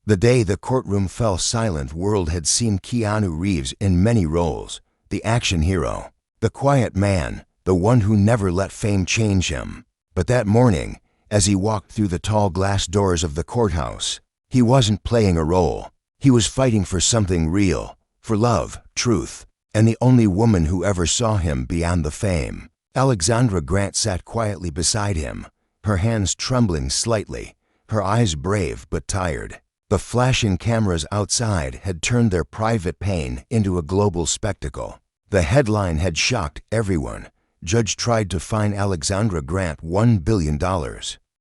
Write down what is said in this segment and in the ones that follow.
The day the courtroom fell silent, world had seen Keanu Reeves in many roles: the action hero, the quiet man, the one who never let fame change him. But that morning, as he walked through the tall glass doors of the courthouse, he wasn't playing a role. He was fighting for something real, for love, truth, and the only woman who ever saw him beyond the fame. Alexandra Grant sat quietly beside him, her hands trembling slightly, her eyes brave but tired. The flashing cameras outside had turned their private pain into a global spectacle. The headline had shocked everyone: Judge tried to fine Alexandra Grant $1 billion.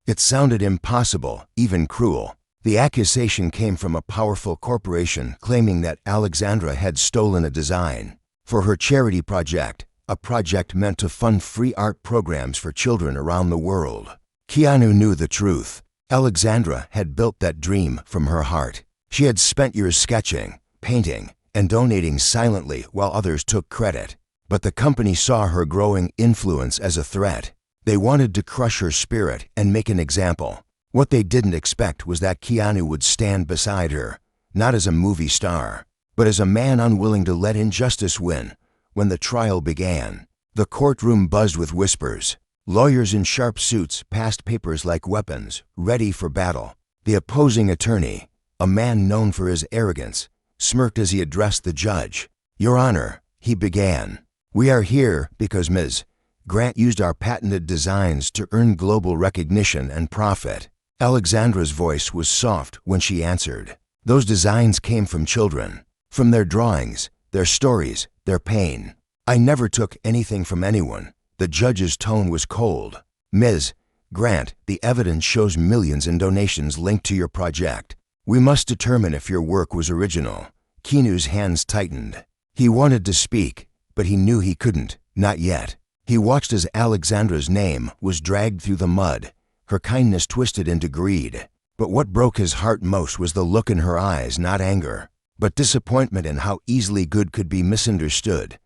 It sounded impossible, even cruel. The accusation came from a powerful corporation claiming that Alexandra had stolen a design for her charity project, a project meant to fund free art programs for children around the world. Keanu knew the truth. Alexandra had built that dream from her heart. She had spent years sketching, painting, and donating silently while others took credit. But the company saw her growing influence as a threat. They wanted to crush her spirit and make an example. What they didn't expect was that Keanu would stand beside her, not as a movie star, but as a man unwilling to let injustice win. When the trial began, the courtroom buzzed with whispers. Lawyers in sharp suits passed papers like weapons, ready for battle. The opposing attorney, a man known for his arrogance, smirked as he addressed the judge. "Your Honor," he began, "we are here because Ms. Grant used our patented designs to earn global recognition and profit." Alexandra's voice was soft when she answered. "Those designs came from children, from their drawings, their stories, their pain. I never took anything from anyone." The judge's tone was cold. "Ms. Grant, the evidence shows millions in donations linked to your project. We must determine if your work was original." Keanu's hands tightened. He wanted to speak, but he knew he couldn't, not yet. He watched as Alexandra's name was dragged through the mud, her kindness twisted into greed. But what broke his heart most was the look in her eyes, not anger, but disappointment in how easily good could be misunderstood.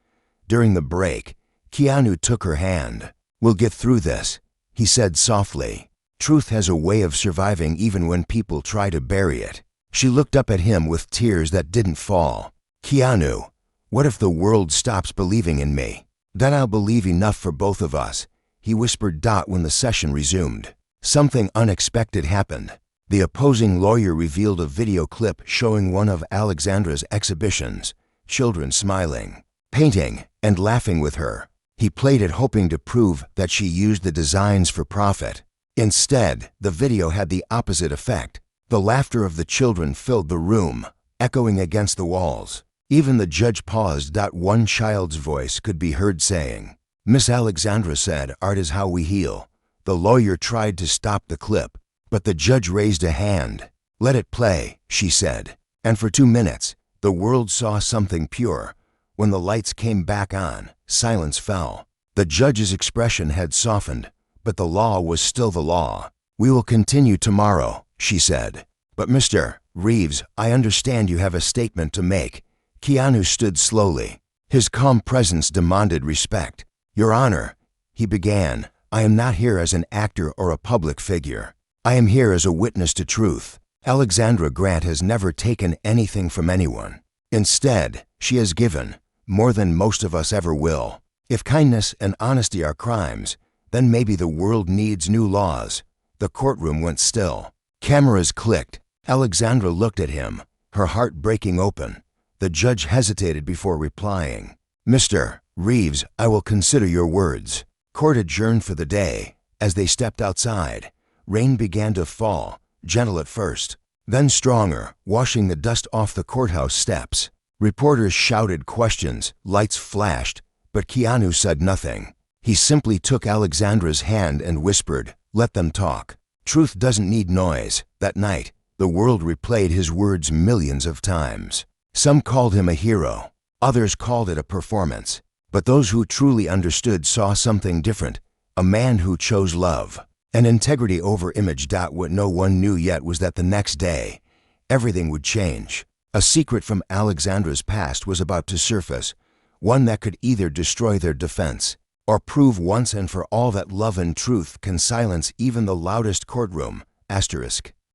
During the break, Keanu took her hand. "We'll get through this," he said softly. "Truth has a way of surviving even when people try to bury it." She looked up at him with tears that didn't fall. "Keanu, what if the world stops believing in me? Then I'll believe enough for both of us," he whispered. When the session resumed, something unexpected happened. The opposing lawyer revealed a video clip showing one of Alexandra's exhibitions, children smiling, painting, and laughing with her. He played it hoping to prove that she used the designs for profit. Instead, the video had the opposite effect. The laughter of the children filled the room, echoing against the walls. Even the judge paused. One child's voice could be heard saying, "Miss Alexandra said art is how we heal." The lawyer tried to stop the clip, but the judge raised a hand. "Let it play," she said. And for 2 minutes, the world saw something pure. When the lights came back on, silence fell. The judge's expression had softened, but the law was still the law. "We will continue tomorrow," she said. "But Mr. Reeves, I understand you have a statement to make." Keanu stood slowly. His calm presence demanded respect. "Your Honor," he began, "I am not here as an actor or a public figure. I am here as a witness to truth. Alexandra Grant has never taken anything from anyone. Instead, she has given more than most of us ever will. If kindness and honesty are crimes, then maybe the world needs new laws." The courtroom went still. Cameras clicked. Alexandra looked at him, her heart breaking open. The judge hesitated before replying. "Mr. Reeves, I will consider your words." Court adjourned for the day. As they stepped outside, rain began to fall, gentle at first, then stronger, washing the dust off the courthouse steps. Reporters shouted questions, lights flashed, but Keanu said nothing. He simply took Alexandra's hand and whispered, "Let them talk. Truth doesn't need noise." That night, the world replayed his words millions of times. Some called him a hero, others called it a performance. But those who truly understood saw something different, a man who chose love and integrity over image. What no one knew yet was that the next day, everything would change. A secret from Alexandra's past was about to surface, one that could either destroy their defense or prove once and for all that love and truth can silence even the loudest courtroom.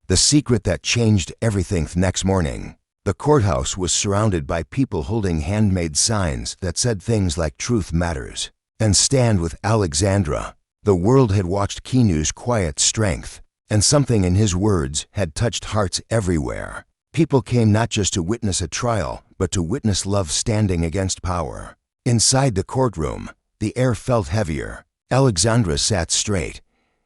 The secret that changed everything. Next morning, the courthouse was surrounded by people holding handmade signs that said things like "Truth Matters" and "Stand with Alexandra." The world had watched Keanu's quiet strength, and something in his words had touched hearts everywhere. People came not just to witness a trial, but to witness love standing against power. Inside the courtroom, the air felt heavier. Alexandra sat straight,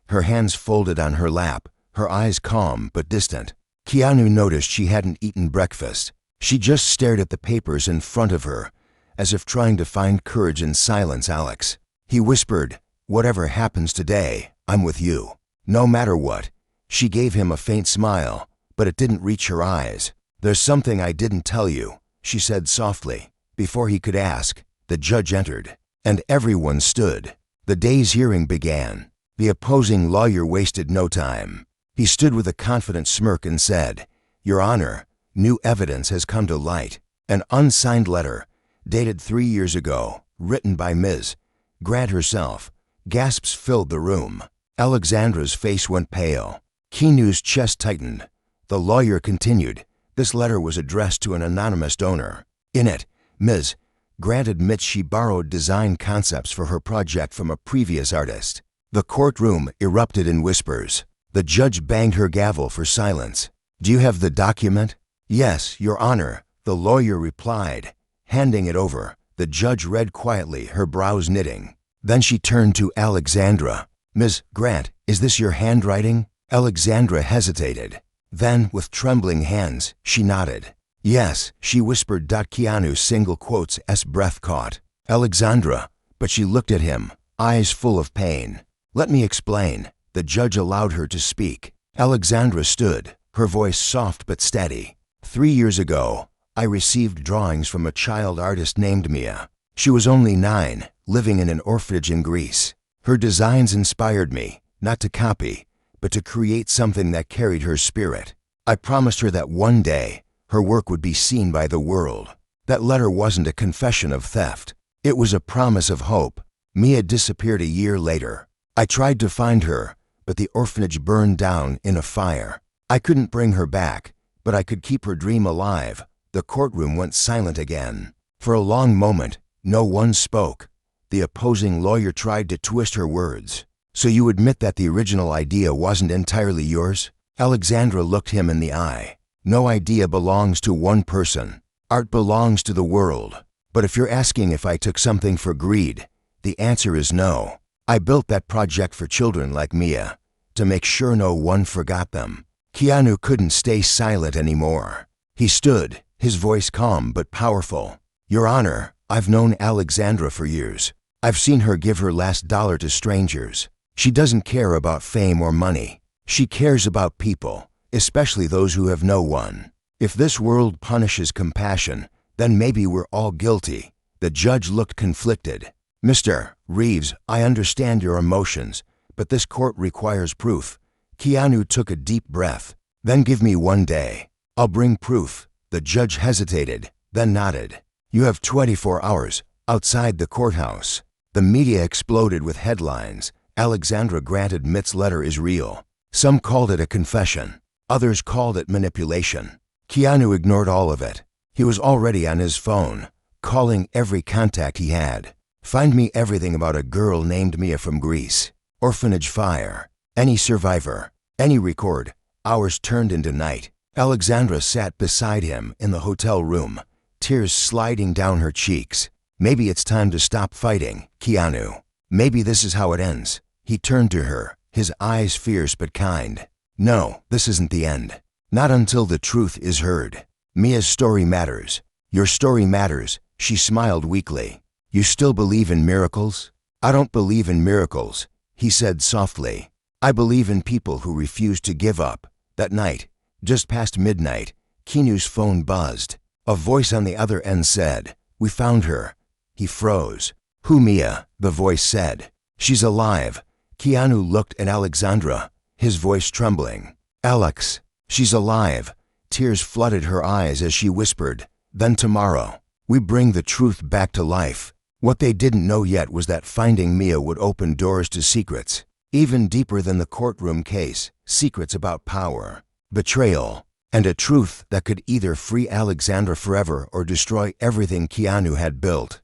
her hands folded on her lap, her eyes calm but distant. Keanu noticed she hadn't eaten breakfast. She just stared at the papers in front of her, as if trying to find courage in silence. "Alex," he whispered, "whatever happens today, I'm with you. No matter what." She gave him a faint smile, but it didn't reach her eyes. "There's something I didn't tell you," she said softly. Before he could ask, the judge entered, and everyone stood. The day's hearing began. The opposing lawyer wasted no time. He stood with a confident smirk and said, "Your Honor, new evidence has come to light. An unsigned letter, dated 3 years ago, written by Ms. Grant herself." Gasps filled the room. Alexandra's face went pale. Keanu's chest tightened. The lawyer continued, "This letter was addressed to an anonymous donor. In it, Ms. Grant admits she borrowed design concepts for her project from a previous artist." The courtroom erupted in whispers. The judge banged her gavel for silence. "Do you have the document?" "Yes, Your Honor," the lawyer replied, handing it over. The judge read quietly, her brows knitting. Then she turned to Alexandra. "Ms. Grant, is this your handwriting?" Alexandra hesitated. Then, with trembling hands, she nodded. "Yes," she whispered. Keanu's single quotes as breath caught. "Alexandra," but she looked at him, eyes full of pain. "Let me explain." The judge allowed her to speak. Alexandra stood, her voice soft but steady. 3 years ago, I received drawings from a child artist named Mia. She was only 9, living in an orphanage in Greece. Her designs inspired me, not to copy, but to create something that carried her spirit. I promised her that one day, her work would be seen by the world. That letter wasn't a confession of theft. It was a promise of hope. Mia disappeared a year later. I tried to find her, but the orphanage burned down in a fire. I couldn't bring her back, but I could keep her dream alive. The courtroom went silent again. For a long moment, no one spoke. The opposing lawyer tried to twist her words. "So you admit that the original idea wasn't entirely yours?" Alexandra looked him in the eye. "No idea belongs to one person. Art belongs to the world. But if you're asking if I took something for greed, the answer is no. I built that project for children like Mia, to make sure no one forgot them." Keanu couldn't stay silent anymore. He stood, his voice calm but powerful. "Your Honor, I've known Alexandra for years. I've seen her give her last dollar to strangers. She doesn't care about fame or money. She cares about people, especially those who have no one. If this world punishes compassion, then maybe we're all guilty." The judge looked conflicted. "Mr. Reeves, I understand your emotions, but this court requires proof." Keanu took a deep breath. "Then give me 1 day. I'll bring proof." The judge hesitated, then nodded. "You have 24 hours, outside the courthouse." The media exploded with headlines. Alexandra Grant admits letter is real. Some called it a confession. Others called it manipulation. Keanu ignored all of it. He was already on his phone, calling every contact he had. "Find me everything about a girl named Mia from Greece. Orphanage fire. Any survivor. Any record." Hours turned into night. Alexandra sat beside him in the hotel room, tears sliding down her cheeks. "Maybe it's time to stop fighting, Keanu. Maybe this is how it ends." He turned to her, his eyes fierce but kind. "No, this isn't the end. Not until the truth is heard. Mia's story matters. Your story matters." She smiled weakly. "You still believe in miracles?" "I don't believe in miracles," he said softly. "I believe in people who refuse to give up." That night, just past midnight, Keanu's phone buzzed. A voice on the other end said, "We found her." He froze. "Who, Mia?" the voice said. "She's alive." Keanu looked at Alexandra, his voice trembling. "Alex, she's alive." Tears flooded her eyes as she whispered, "Then tomorrow, we bring the truth back to life." What they didn't know yet was that finding Mia would open doors to secrets, even deeper than the courtroom case, secrets about power, betrayal, and a truth that could either free Alexandra forever or destroy everything Keanu had built.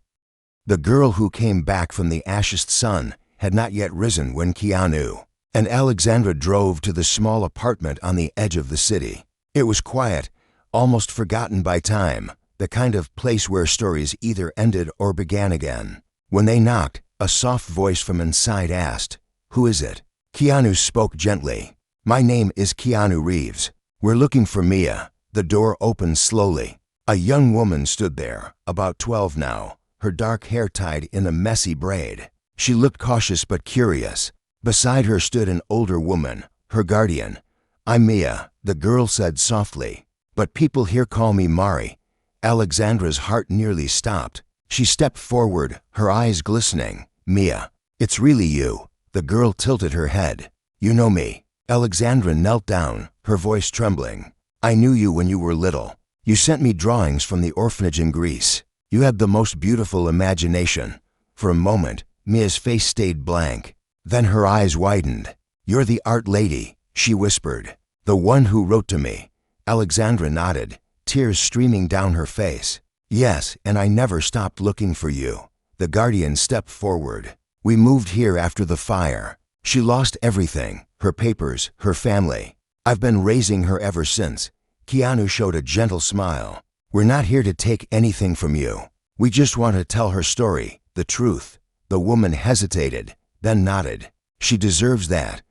The girl who came back from the ashiest sun had not yet risen when Keanu and Alexandra drove to the small apartment on the edge of the city. It was quiet, almost forgotten by time, the kind of place where stories either ended or began again. When they knocked, a soft voice from inside asked, "Who is it?" Keanu spoke gently. "My name is KeanuReeves. We're looking for Mia." The door opened slowly. A young woman stood there, about 12 now, her dark hair tied in a messy braid. She looked cautious but curious. Beside her stood an older woman, her guardian. "I'm Mia," the girl said softly, "but people here call me Mari." Alexandra's heart nearly stopped. She stepped forward, her eyes glistening. "Mia, it's really you." The girl tilted her head. "You know me." Alexandra knelt down, her voice trembling. "I knew you when you were little. You sent me drawings from the orphanage in Greece. You had the most beautiful imagination." For a moment, Mia's face stayed blank. Then her eyes widened. "You're the art lady," she whispered. "The one who wrote to me." Alexandra nodded, tears streaming down her face. "Yes, and I never stopped looking for you." The guardian stepped forward. "We moved here after the fire. She lost everything, her papers, her family. I've been raising her ever since." Keanu showed a gentle smile. "We're not here to take anything from you. We just want to tell her story, the truth." The woman hesitated, then nodded. "She deserves that."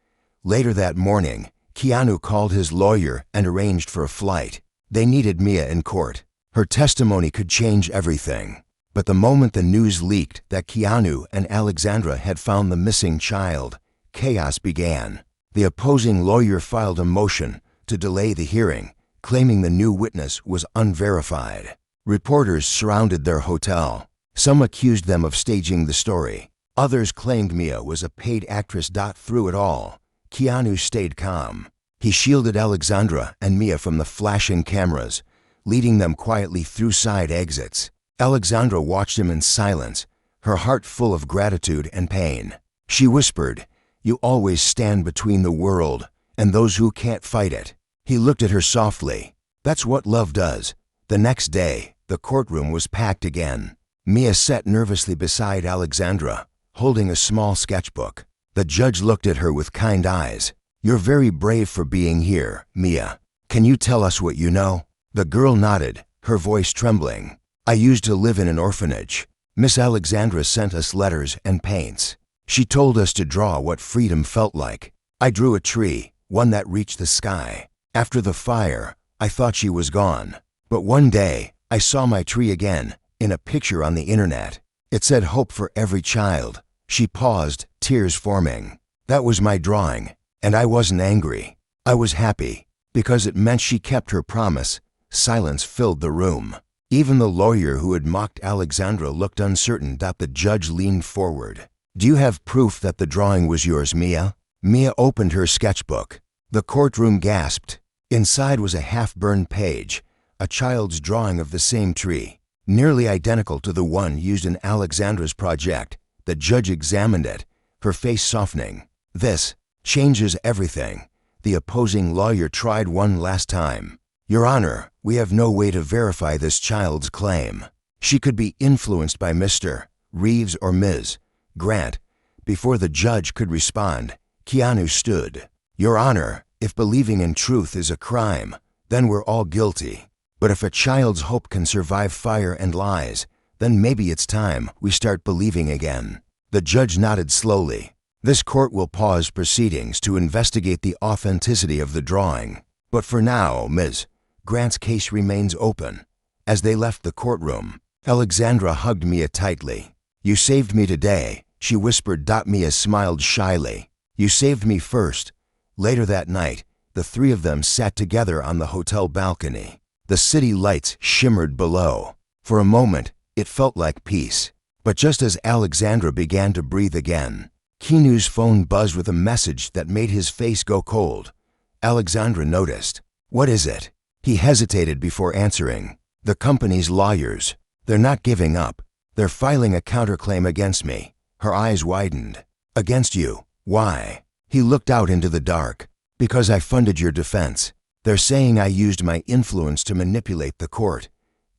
Later that morning, Keanu called his lawyer and arranged for a flight. They needed Mia in court. Her testimony could change everything. But the moment the news leaked that Keanu and Alexandra had found the missing child, chaos began. The opposing lawyer filed a motion to delay the hearing, claiming the new witness was unverified. Reporters surrounded their hotel. Some accused them of staging the story. Others claimed Mia was a paid actress. Through it all, Keanu stayed calm. He shielded Alexandra and Mia from the flashing cameras, leading them quietly through side exits. Alexandra watched him in silence, her heart full of gratitude and pain. She whispered, "You always stand between the world and those who can't fight it." He looked at her softly. "That's what love does." The next day, the courtroom was packed again. Mia sat nervously beside Alexandra, holding a small sketchbook. The judge looked at her with kind eyes. "You're very brave for being here, Mia. Can you tell us what you know?" The girl nodded, her voice trembling. "I used to live in an orphanage. Miss Alexandra sent us letters and paints. She told us to draw what freedom felt like. I drew a tree, one that reached the sky. After the fire, I thought she was gone. But one day, I saw my tree again, in a picture on the internet. It said hope for every child." She paused, tears forming. "That was my drawing, and I wasn't angry. I was happy, because it meant she kept her promise." Silence filled the room. Even the lawyer who had mocked Alexandra looked uncertain. The judge leaned forward. "Do you have proof that the drawing was yours, Mia?" Mia opened her sketchbook. The courtroom gasped. Inside was a half-burned page, a child's drawing of the same tree, nearly identical to the one used in Alexandra's project. The judge examined it, her face softening. "This changes everything." The opposing lawyer tried one last time. "Your Honor, we have no way to verify this child's claim. She could be influenced by Mr. Reeves or Ms. Grant." Before the judge could respond, Keanu stood. "Your Honor, if believing in truth is a crime, then we're all guilty. But if a child's hope can survive fire and lies, then maybe it's time we start believing again." The judge nodded slowly. "This court will pause proceedings to investigate the authenticity of the drawing. But for now, Ms. Grant's case remains open." As they left the courtroom, Alexandra hugged Mia tightly. "You saved me today," she whispered. Mia smiled shyly. "You saved me first." Later that night, the three of them sat together on the hotel balcony. The city lights shimmered below. For a moment, it felt like peace. But just as Alexandra began to breathe again, Keanu's phone buzzed with a message that made his face go cold. Alexandra noticed. "What is it?" He hesitated before answering. "The company's lawyers. They're not giving up. They're filing a counterclaim against me." Her eyes widened. "Against you? Why?" He looked out into the dark. "Because I funded your defense. They're saying I used my influence to manipulate the court.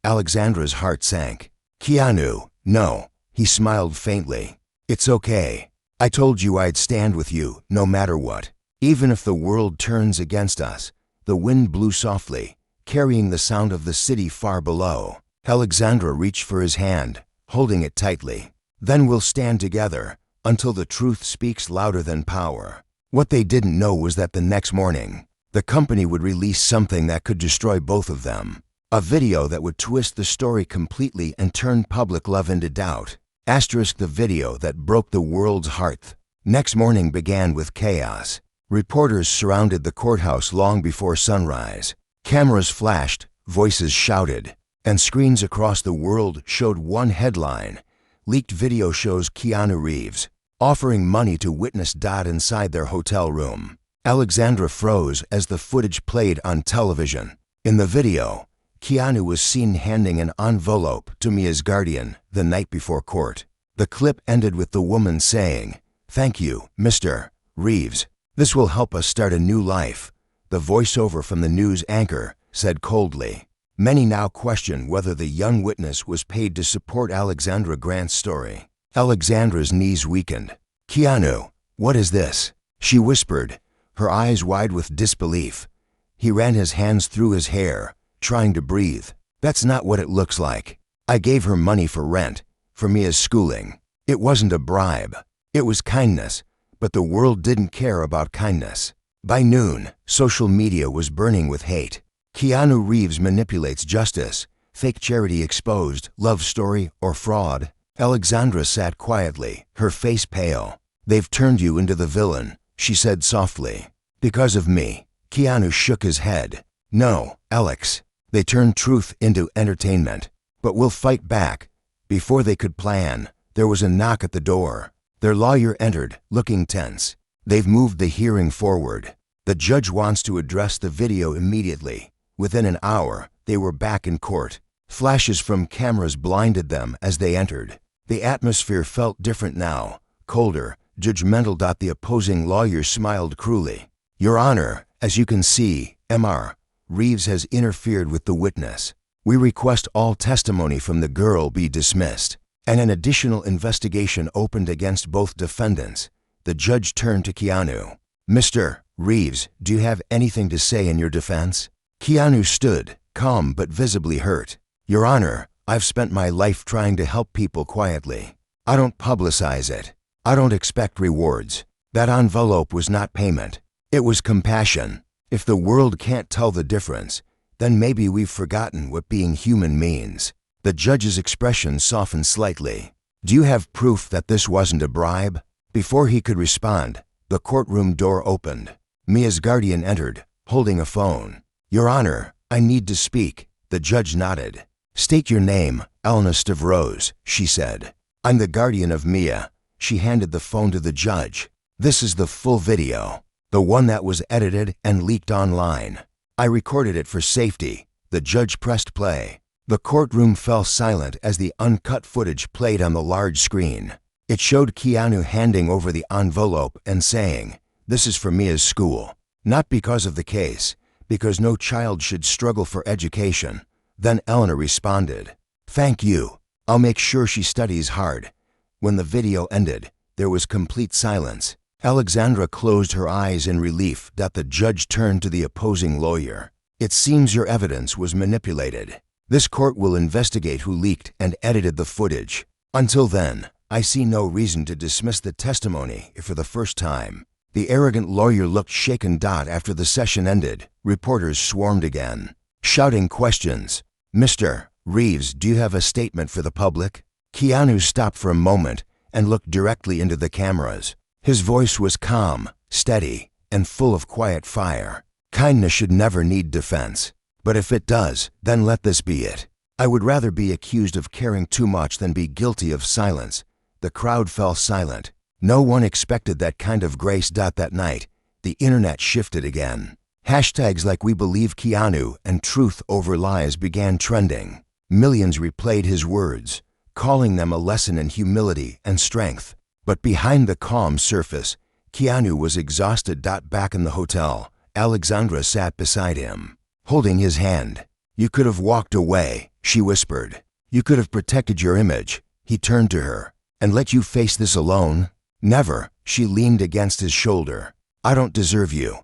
Alexandra's heart sank. Keanu, no. He smiled faintly. It's okay. I told you I'd stand with you, no matter what. Even if the world turns against us. The wind blew softly, carrying the sound of the city far below. Alexandra reached for his hand, holding it tightly. Then we'll stand together, until the truth speaks louder than power. What they didn't know was that the next morning, the company would release something that could destroy both of them. A video that would twist the story completely and turn public love into doubt. Asterisk the video that broke the world's heart. Next morning began with chaos. Reporters surrounded the courthouse long before sunrise. Cameras flashed, voices shouted, and screens across the world showed one headline. Leaked video shows KeanuReeves offering money to witness inside their hotel room. Alexandra froze as the footage played on television. In the video, Keanu was seen handing an envelope to Mia's guardian the night before court. The clip ended with the woman saying, "Thank you, Mr. Reeves. This will help us start a new life." The voiceover from the news anchor said coldly. Many now question whether the young witness was paid to support Alexandra Grant's story. Alexandra's knees weakened. "Keanu, what is this?" she whispered, her eyes wide with disbelief. He ran his hands through his hair, trying to breathe. "That's not what it looks like. I gave her money for rent, for Mia's schooling. It wasn't a bribe. It was kindness, but the world didn't care about kindness." By noon, social media was burning with hate. KeanuReeves manipulates justice. Fake charity exposed, love story, or fraud. Alexandra sat quietly, her face pale. "They've turned you into the villain," she said softly. "Because of me." Keanu shook his head. "No, Alex. They turned truth into entertainment. But we'll fight back." Before they could plan, there was a knock at the door. Their lawyer entered, looking tense. "They've moved the hearing forward. The judge wants to address the video immediately." Within an hour, they were back in court. Flashes from cameras blinded them as they entered. The atmosphere felt different now, colder, judgmental. The opposing lawyer smiled cruelly. "Your Honor, as you can see, Mr. Reeves has interfered with the witness. We request all testimony from the girl be dismissed." And an additional investigation opened against both defendants. The judge turned to Keanu. "Mr. Reeves, do you have anything to say in your defense?" Keanu stood, calm but visibly hurt. "Your Honor, I've spent my life trying to help people quietly. I don't publicize it. I don't expect rewards. That envelope was not payment. It was compassion. If the world can't tell the difference, then maybe we've forgotten what being human means." The judge's expression softened slightly. "Do you have proof that this wasn't a bribe?" Before he could respond, the courtroom door opened. Mia's guardian entered, holding a phone. "Your Honor, I need to speak." The judge nodded. "State your name, Elena Stavros," she said. "I'm the guardian of Mia." She handed the phone to the judge. "This is the full video, the one that was edited and leaked online. I recorded it for safety." The judge pressed play. The courtroom fell silent as the uncut footage played on the large screen. It showed Keanu handing over the envelope and saying, "This is for Mia's school. Not because of the case, because no child should struggle for education." Then Elena responded, "Thank you. I'll make sure she studies hard." When the video ended, there was complete silence. Alexandra closed her eyes in relief. The judge turned to the opposing lawyer. "It seems your evidence was manipulated. This court will investigate who leaked and edited the footage. Until then, I see no reason to dismiss the testimony for the first time." The arrogant lawyer looked shaken. After the session ended, reporters swarmed again, shouting questions. "Mr. Reeves, do you have a statement for the public?" Keanu stopped for a moment and looked directly into the cameras. His voice was calm, steady, and full of quiet fire. "Kindness should never need defense. But if it does, then let this be it. I would rather be accused of caring too much than be guilty of silence." The crowd fell silent. No one expected that kind of grace. That night, the internet shifted again. Hashtags like "We Believe Keanu" and "Truth Over Lies" began trending. Millions replayed his words, calling them a lesson in humility and strength. But behind the calm surface, Keanu was exhausted. Back in the hotel, Alexandra sat beside him, holding his hand. "You could have walked away," she whispered. "You could have protected your image." He turned to her. "And let you face this alone?" "Never." She leaned against his shoulder. "I don't deserve you."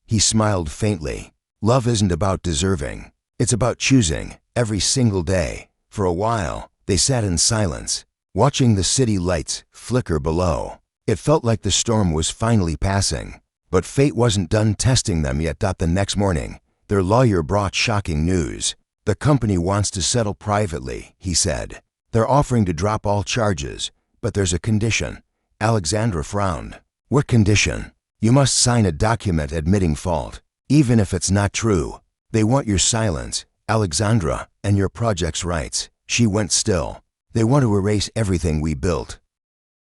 He smiled faintly. "Love isn't about deserving. It's about choosing, every single day." For a while, they sat in silence, watching the city lights flicker below. It felt like the storm was finally passing. But fate wasn't done testing them yet. The next morning, their lawyer brought shocking news. "The company wants to settle privately," he said. "They're offering to drop all charges, but there's a condition." Alexandra frowned. "What condition?" "You must sign a document admitting fault, even if it's not true. They want your silence, Alexandra, and your project's rights." She went still. "They want to erase everything we built."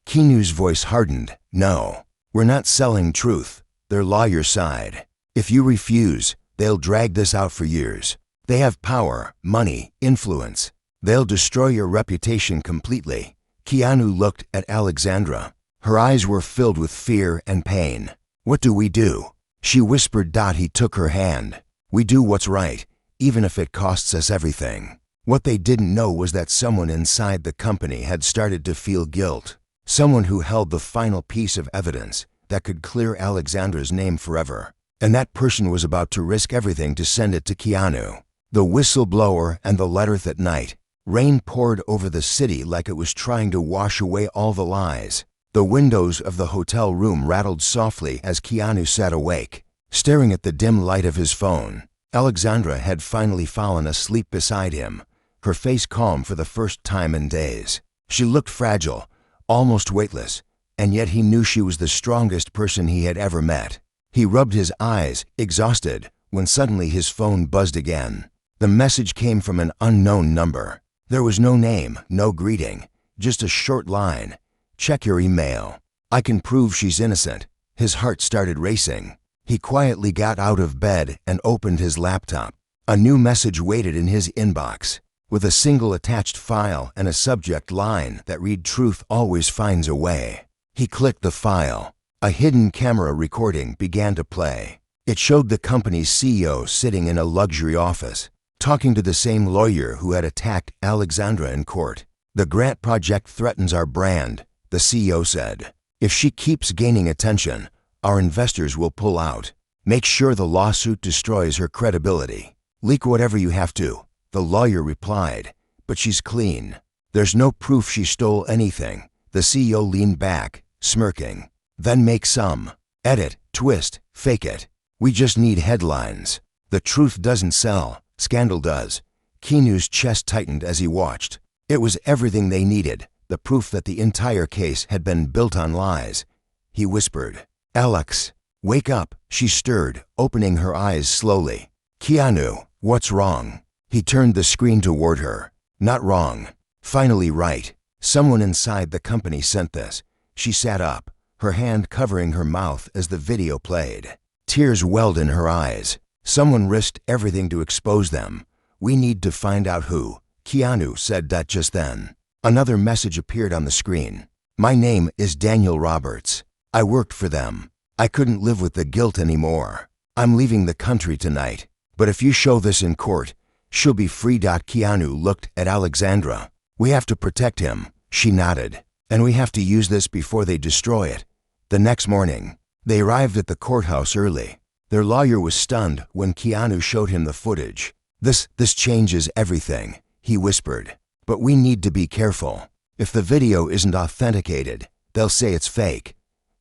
Keanu's voice hardened. "No, we're not selling truth." Their lawyer sighed. "If you refuse, they'll drag this out for years. They have power, money, influence. They'll destroy your reputation completely." Keanu looked at Alexandra. Her eyes were filled with fear and pain. "What do we do?" She whispered. He took her hand. "We do what's right, even if it costs us everything." What they didn't know was that someone inside the company had started to feel guilt. Someone who held the final piece of evidence that could clear Alexandra's name forever. And that person was about to risk everything to send it to Keanu. The whistleblower and the letter. That night, rain poured over the city like it was trying to wash away all the lies. The windows of the hotel room rattled softly as Keanu sat awake, staring at the dim light of his phone. Alexandra had finally fallen asleep beside him, her face calm for the first time in days. She looked fragile, almost weightless, and yet he knew she was the strongest person he had ever met. He rubbed his eyes, exhausted, when suddenly his phone buzzed again. The message came from an unknown number. There was no name, no greeting, just a short line. "Check your email. I can prove she's innocent." His heart started racing. He quietly got out of bed and opened his laptop. A new message waited in his inbox, with a single attached file and a subject line that read, "Truth always finds a way." He clicked the file. A hidden camera recording began to play. It showed the company's CEO sitting in a luxury office, talking to the same lawyer who had attacked Alexandra in court. "The grant project threatens our brand," the CEO said. "If she keeps gaining attention, our investors will pull out. Make sure the lawsuit destroys her credibility. Leak whatever you have to," the lawyer replied. "But she's clean. There's no proof she stole anything." The CEO leaned back, smirking. "Then make some. Edit, twist, fake it. We just need headlines. The truth doesn't sell, scandal does." Keanu's chest tightened as he watched. It was everything they needed, the proof that the entire case had been built on lies. He whispered, "Alex, wake up." She stirred, opening her eyes slowly. "Keanu, what's wrong?" He turned the screen toward her. "Not wrong. Finally right. Someone inside the company sent this." She sat up, her hand covering her mouth as the video played. Tears welled in her eyes. "Someone risked everything to expose them. We need to find out who." Keanu said that just then. Another message appeared on the screen. "My name is Daniel Roberts. I worked for them. I couldn't live with the guilt anymore. I'm leaving the country tonight. But if you show this in court, she'll be free." Keanu looked at Alexandra. "We have to protect him." She nodded. "And we have to use this before they destroy it." The next morning, they arrived at the courthouse early. Their lawyer was stunned when Keanu showed him the footage. This changes everything," he whispered. "But we need to be careful. If the video isn't authenticated, they'll say it's fake.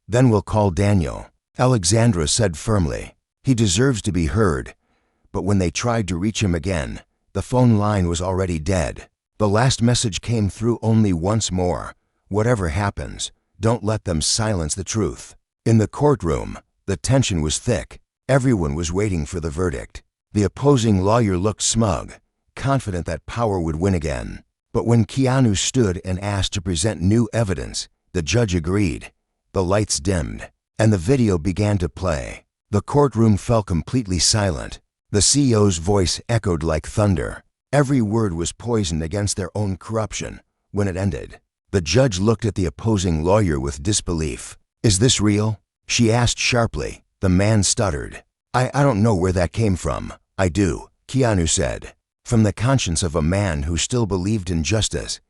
Then we'll call Daniel." Alexandra said firmly, "He deserves to be heard." But when they tried to reach him again, the phone line was already dead. The last message came through only once more. "Whatever happens, don't let them silence the truth." In the courtroom, the tension was thick. Everyone was waiting for the verdict. The opposing lawyer looked smug, confident that power would win again. But when Keanu stood and asked to present new evidence, the judge agreed. The lights dimmed, and the video began to play. The courtroom fell completely silent. The CEO's voice echoed like thunder. Every word was poisoned against their own corruption. When it ended, the judge looked at the opposing lawyer with disbelief. "Is this real?" she asked sharply. The man stuttered. I don't know where that came from. I do, Keanu said. From the conscience of a man who still believed in justice.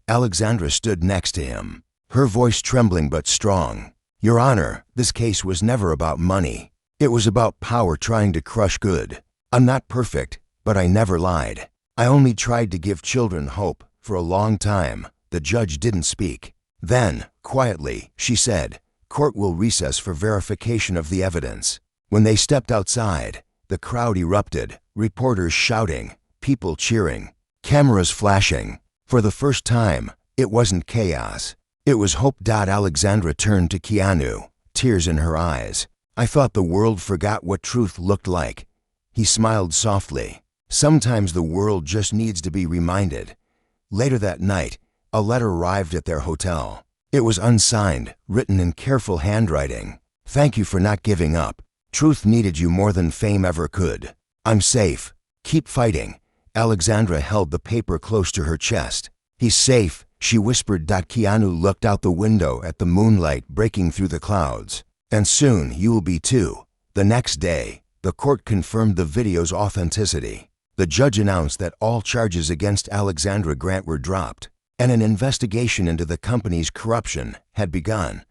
Alexandra stood next to him, her voice trembling but strong. Your Honor, this case was never about money. It was about power trying to crush good. I'm not perfect, but I never lied. I only tried to give children hope. For a long time, the judge didn't speak. Then, quietly, she said, "Court will recess for verification of the evidence." When they stepped outside, the crowd erupted, reporters shouting, people cheering, cameras flashing. For the first time, it wasn't chaos. It was hope. Alexandra turned to Keanu, tears in her eyes. I thought the world forgot what truth looked like. He smiled softly. Sometimes the world just needs to be reminded. Later that night, a letter arrived at their hotel. It was unsigned, written in careful handwriting. Thank you for not giving up. Truth needed you more than fame ever could. I'm safe. Keep fighting. Alexandra held the paper close to her chest. He's safe, she whispered. Keanu looked out the window at the moonlight breaking through the clouds. And soon you will be too. The next day, the court confirmed the video's authenticity. The judge announced that all charges against Alexandra Grant were dropped, and an investigation into the company's corruption had begun.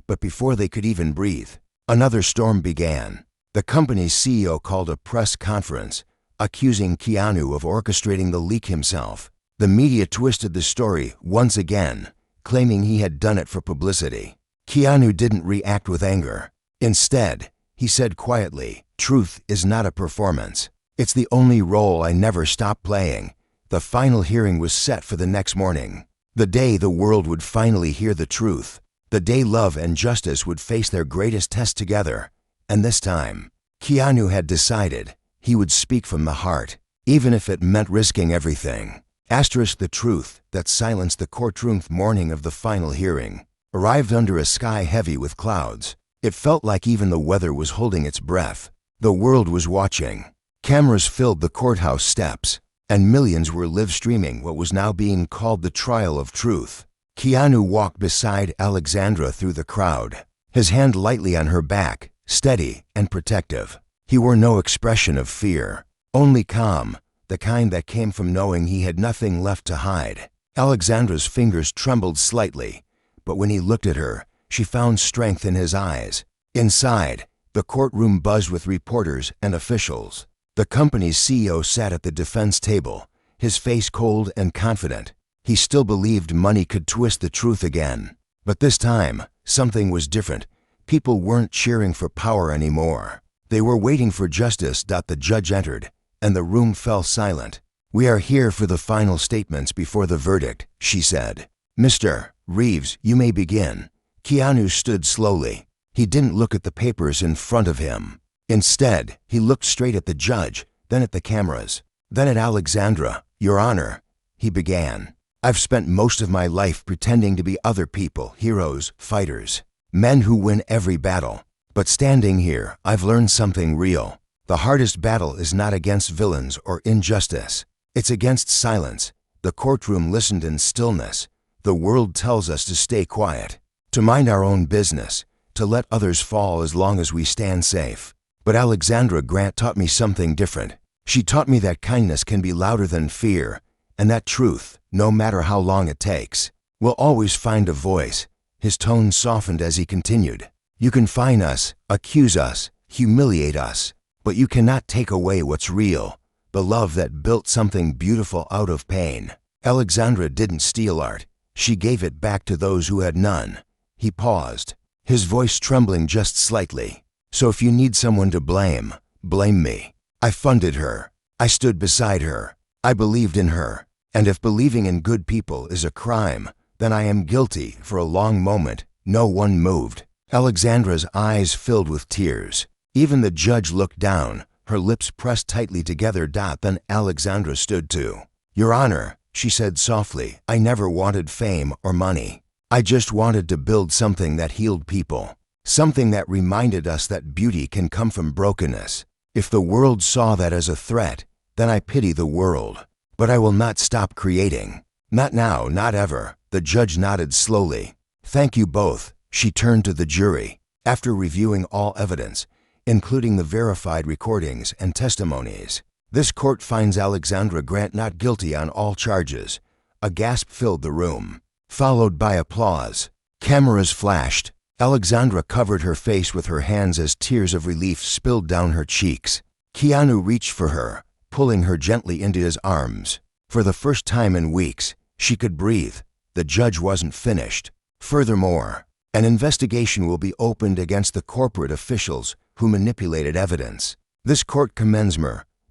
But before they could even breathe, another storm began. The company's CEO called a press conference, accusing Keanu of orchestrating the leak himself. The media twisted the story once again, claiming he had done it for publicity. Keanu didn't react with anger. Instead, he said quietly, "Truth is not a performance. It's the only role I never stopped playing." The final hearing was set for the next morning. The day the world would finally hear the truth. The day love and justice would face their greatest test together. And this time, Keanu had decided he would speak from the heart, even if it meant risking everything. The truth that silenced the courtroom morning of the final hearing arrived under a sky heavy with clouds. It felt like even the weather was holding its breath. The world was watching. Cameras filled the courthouse steps, and millions were live streaming what was now being called the trial of truth. Keanu walked beside Alexandra through the crowd, his hand lightly on her back, steady and protective. He wore no expression of fear, only calm, the kind that came from knowing he had nothing left to hide. Alexandra's fingers trembled slightly, but when he looked at her, she found strength in his eyes. Inside, the courtroom buzzed with reporters and officials. The company's CEO sat at the defense table, his face cold and confident. He still believed money could twist the truth again. But this time, something was different. People weren't cheering for power anymore. They were waiting for justice. The judge entered, and the room fell silent. "We are here for the final statements before the verdict," she said. "Mr. Reeves, you may begin." Keanu stood slowly. He didn't look at the papers in front of him. Instead, he looked straight at the judge, then at the cameras, then at Alexandra. "Your Honor," he began, "I've spent most of my life pretending to be other people, heroes, fighters, men who win every battle. But standing here, I've learned something real. The hardest battle is not against villains or injustice. It's against silence." The courtroom listened in stillness. The world tells us to stay quiet, to mind our own business, to let others fall as long as we stand safe. But Alexandra Grant taught me something different. She taught me that kindness can be louder than fear, and that truth, no matter how long it takes, will always find a voice. His tone softened as he continued. "You can fine us, accuse us, humiliate us, but you cannot take away what's real, the love that built something beautiful out of pain." Alexandra didn't steal art. She gave it back to those who had none. He paused, his voice trembling just slightly. "So if you need someone to blame, blame me. I funded her. I stood beside her. I believed in her. And if believing in good people is a crime, then I am guilty." For a long moment, no one moved. Alexandra's eyes filled with tears. Even the judge looked down, her lips pressed tightly together. Then Alexandra stood too. "Your Honor," she said softly, "I never wanted fame or money. I just wanted to build something that healed people. Something that reminded us that beauty can come from brokenness. If the world saw that as a threat, then I pity the world. But I will not stop creating. Not now, not ever." The judge nodded slowly. "Thank you both." She turned to the jury. After reviewing all evidence, including the verified recordings and testimonies. This court finds Alexandra Grant not guilty on all charges. A gasp filled the room, followed by applause. Cameras flashed. Alexandra covered her face with her hands as tears of relief spilled down her cheeks. Keanu reached for her, pulling her gently into his arms. For the first time in weeks, she could breathe. The judge wasn't finished. Furthermore, an investigation will be opened against the corporate officials who manipulated evidence. This court commends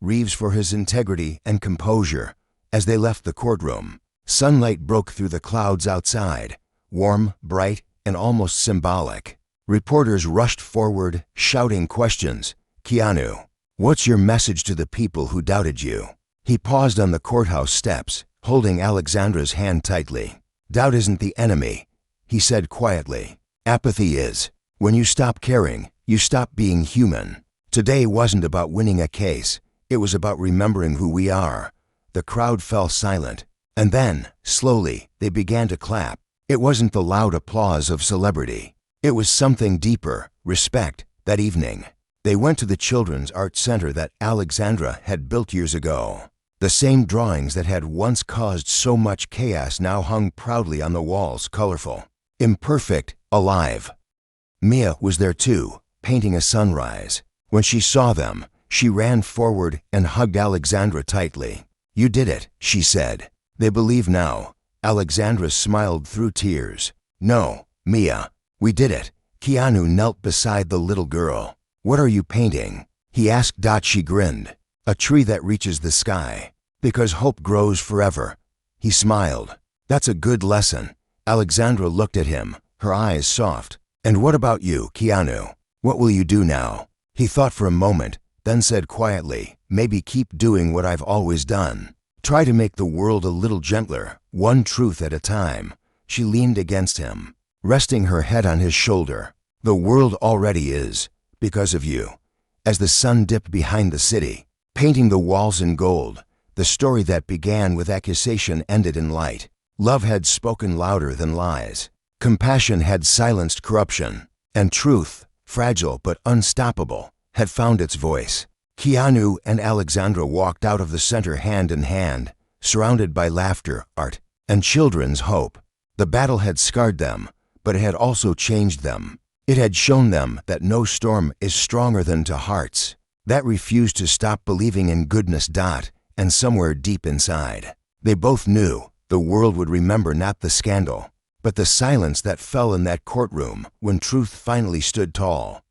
Reeves for his integrity and composure. As they left the courtroom, sunlight broke through the clouds outside, warm, bright, and almost symbolic. Reporters rushed forward, shouting questions. "Keanu, what's your message to the people who doubted you?" He paused on the courthouse steps, holding Alexandra's hand tightly. "Doubt isn't the enemy," he said quietly. "Apathy is. When you stop caring, you stop being human." Today wasn't about winning a case. It was about remembering who we are. The crowd fell silent, and then, slowly, they began to clap. It wasn't the loud applause of celebrity. It was something deeper, respect. That evening, they went to the Children's Art Center that Alexandra had built years ago. The same drawings that had once caused so much chaos now hung proudly on the walls, colorful, imperfect, alive. Mia was there too, painting a sunrise. When she saw them, she ran forward and hugged Alexandra tightly. "You did it," she said. "They believe now." Alexandra smiled through tears. "No, Mia, we did it." Keanu knelt beside the little girl. "What are you painting?" he asked. She grinned. "A tree that reaches the sky. Because hope grows forever." He smiled. "That's a good lesson." Alexandra looked at him, her eyes soft. "And what about you, Keanu? What will you do now?" He thought for a moment, then said quietly, "Maybe keep doing what I've always done. Try to make the world a little gentler, one truth at a time." She leaned against him, resting her head on his shoulder. "The world already is, because of you." As the sun dipped behind the city, painting the walls in gold, the story that began with accusation ended in light. Love had spoken louder than lies. Compassion had silenced corruption. And truth, fragile but unstoppable, had found its voice. Keanu and Alexandra walked out of the center hand in hand, surrounded by laughter, art, and children's hope. The battle had scarred them, but it had also changed them. It had shown them that no storm is stronger than two hearts that refused to stop believing in goodness. And somewhere deep inside, they both knew the world would remember not the scandal, but the silence that fell in that courtroom when truth finally stood tall.